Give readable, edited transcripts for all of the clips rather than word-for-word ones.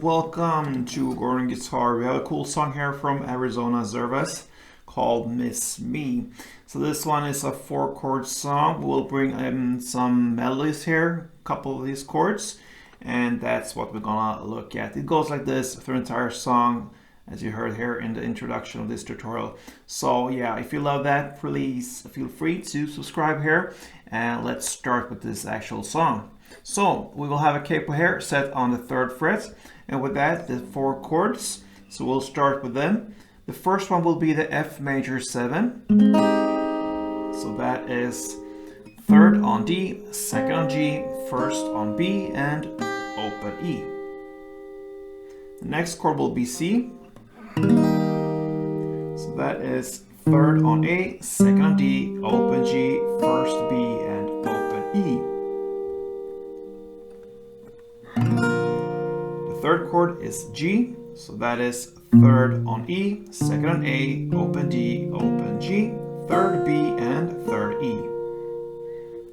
welcome to Gordon Guitar. We have a cool song here from Arizona Zervas called Miss Me. So this one is a 4-chord song. We'll bring in some melodies here, a couple of these chords, and that's what we're gonna look at. It goes like this through the entire song, as you heard here in the introduction of this tutorial. So yeah, if you love that, please feel free to subscribe here, and let's start with this actual song. So we will have a capo here set on the 3rd fret, and with that the 4 chords. So we'll start with them. The first one will be the F major 7. So that is 3rd on D, 2nd on G, 1st on B, and open E. The next chord will be C. So that is 3rd on A, 2nd on D, open G, 1st B, and open E. The 3rd chord is G, so that is 3rd on E, 2nd on A, open D, open G, 3rd B, and 3rd E.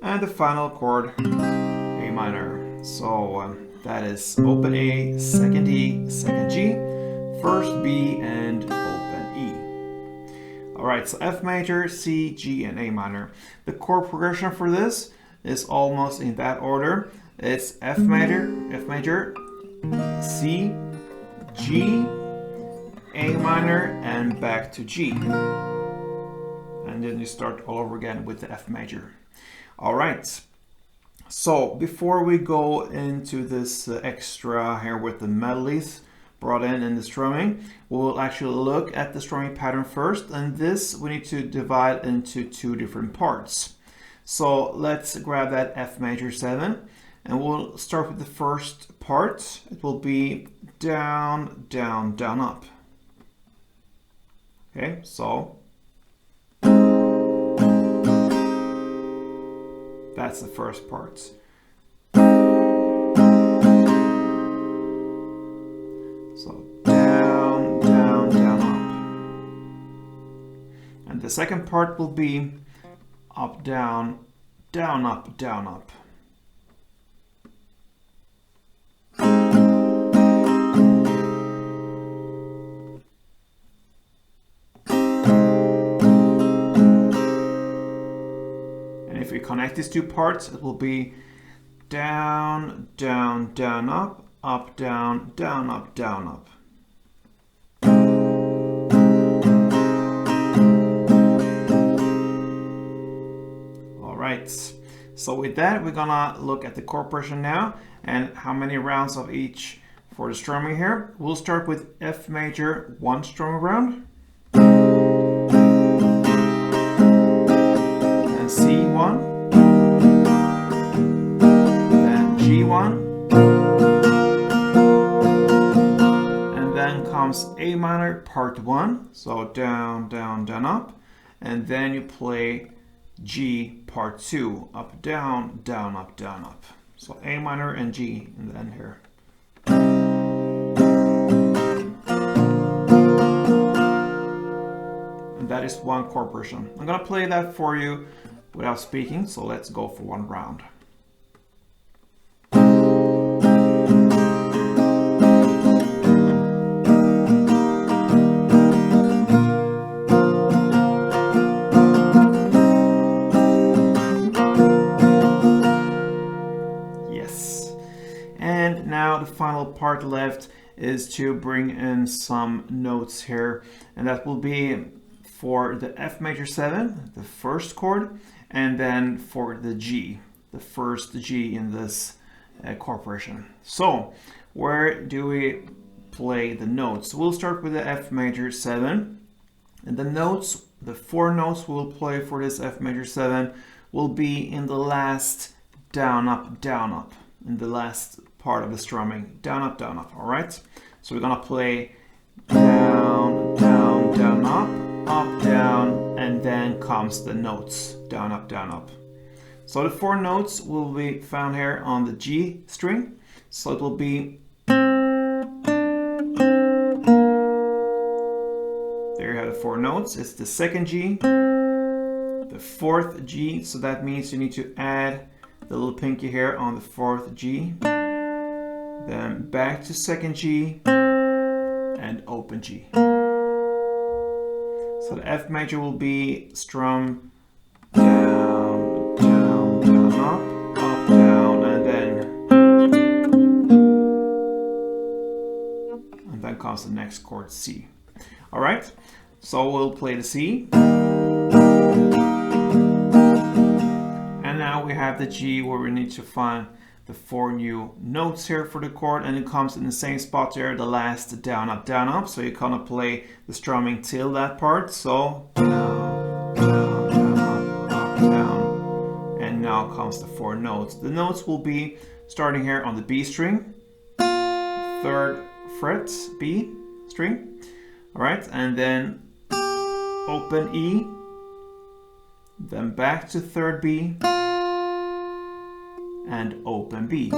And the final chord, A minor. So that is open A, 2nd D, 2nd G, 1st B, and open E. Alright, so F major, C, G, and A minor. The chord progression for this is almost in that order. It's F major, C, G, A minor, and back to G. And then you start all over again with the F major. Alright, so before we go into this extra here with the melodies brought in the strumming, we'll actually look at the strumming pattern first, and this we need to divide into 2 different parts. So let's grab that F major 7, and we'll start with the first part. It will be down, down, down, up. Okay, so that's the first part. So down, down, down, up. And the second part will be up, down, down, up, down, up. If we connect these 2 parts, it will be down, down, down, up, down, down, up, down, up. All right, so with that, we're gonna look at the chord progression now and how many rounds of each for the strumming here. We'll start with F major, 1 strumming round. C1, then G1, and then comes A minor part 1, so down, down, down, up, and then you play G part 2, up, down, down, up, down, up. So A minor and G in the end here. And that is 1 chord progression. I'm gonna play that for you without speaking, so let's go for 1 round. Yes. And now the final part left is to bring in some notes here, and that will be for the F major 7, the first chord, and then for the G, the first G in this chord progression. So where do we play the notes? We'll start with the F major 7, and the notes, the 4 notes we'll play for this F major 7 will be in the last down, up, in the last part of the strumming, down, up, all right? So we're gonna play down, down, down, up, down, and then comes the notes, down, up. So the 4 notes will be found here on the G string. So it will be, there you have the 4 notes. It's the 2nd G, the 4th G, so that means you need to add the little pinky here on the 4th G, then back to second G, and open G. So the F major will be strum down, down, down, up, down, and then comes the next chord, C. All right, so we'll play the C. And now we have the G, where we need to find the 4 new notes here for the chord, and it comes in the same spot there, the last down, up, down, up. So you kind of play the strumming till that part. So down, down, down, up, down. And now comes the 4 notes. The notes will be starting here on the B string, 3rd fret, B string. All right, and then open E, then back to 3rd B, and open B.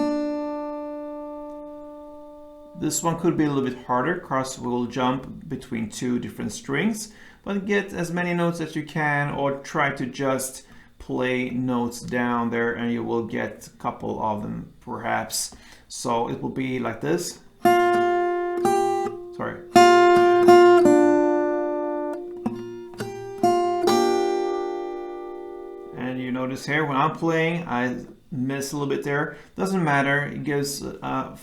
This one could be a little bit harder because we'll jump between 2 different strings, but get as many notes as you can, or try to just play notes down there and you will get a couple of them perhaps. So it will be like this. Sorry. And you notice here when I'm playing, I miss a little bit there. Doesn't matter, it gives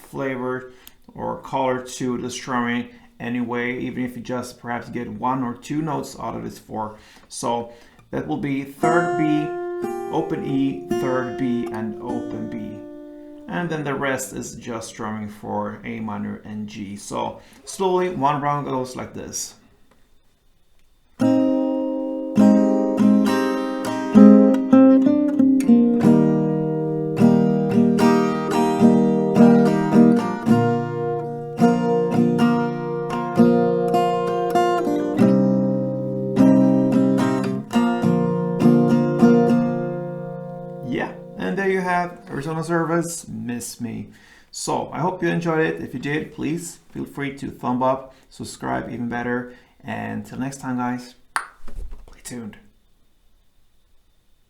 flavor or color to the strumming anyway, even if you just perhaps get 1 or 2 notes out of this 4. So that will be 3rd B, open E, 3rd B, and open B. And then the rest is just strumming for A minor and G. So slowly, one round goes like this. Yeah, and there you have Arizona Zervas, Miss Me. So I hope you enjoyed it. If you did, please feel free to thumb up, subscribe even better. And until next time, guys, stay tuned.